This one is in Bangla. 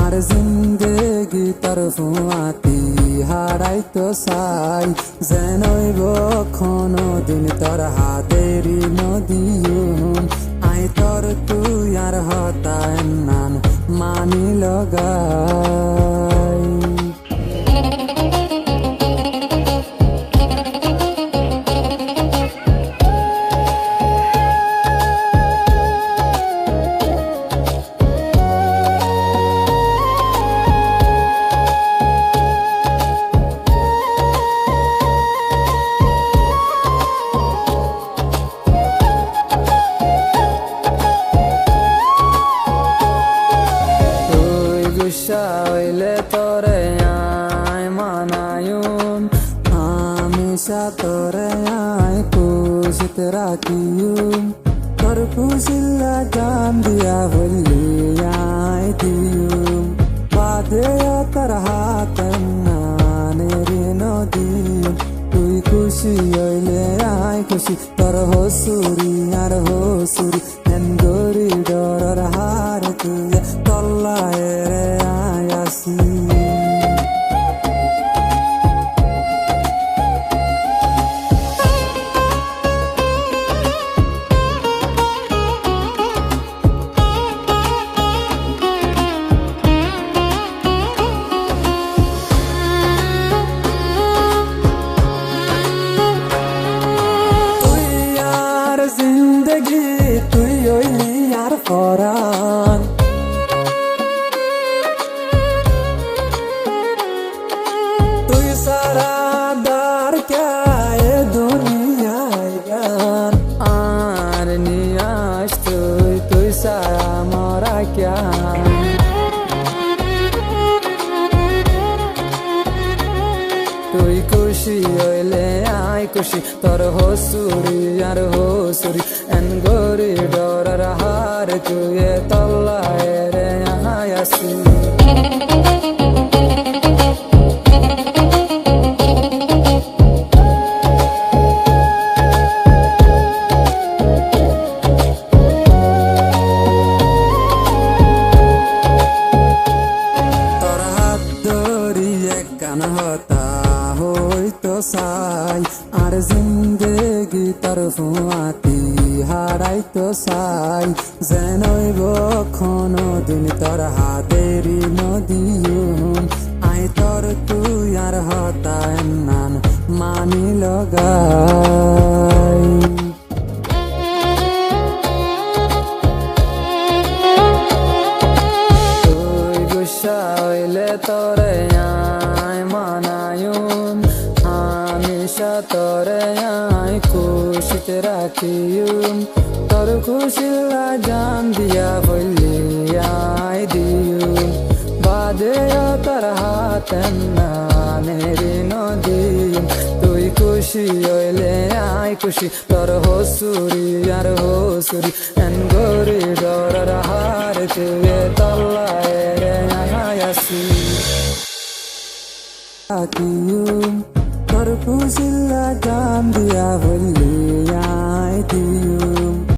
আর জিন্দেগি তোর ফুয়াতি হারাইতো চাই যেনইব কোনো দিন তোর হাতেরি নদীম আই তোর তুই আর হতায় নান মানি লগাই হইলে তোরে আয় মানায়ুম হামেশা তোরে আয় খুশিতে রাখিয়ুম তোর খুশিল্লা জান দিয়া বললি আয় দিয়ুম বাদে তোর হাত নানেরি নদীম তুই খুশি হইলে আয় খুশি তোর হসুরি আর হসুরি এন গরি ডর হার তুই তল্লায় রে আয়াসি জিন্দগি তুই হইলি আর পরাণ তুই সারা দার ক্যায় দুনিয়ায় গান আর নিয়াস তুই সারা মরা ক্যা তুই খুশি হইলে আয় খুশি তোর হসুরি আর হসুরি এন গরি ডরার হার তুই তল্লায় রে আয়াসি তোর হাত ধরিয়ে কান হতা হইতো চাই আর জিন্দেগি তোর ফুয়াতি হারাইতো চাই যেনইব কোনো দিন তোর হাতেরি নদীম আই তোর তুই আর হতায় নান মানি লগাই তুই গুসা হইলে তোরে আয় মানায়ুম হামেশা তোরে আয় খুশিতে রাখিয়ুম তোর খুশিল্লা জান দিয়া বললি আয় দিয়ুম বাদে তোর হাত নানেরি নদীম তুই খুশি হইলে আয় খুশি তোর হসুরি আর হসুরি এন গরি ডর হার তুই তল্লায় রে আয়াসি তোর খুশিল্লা জান দিয়া বললি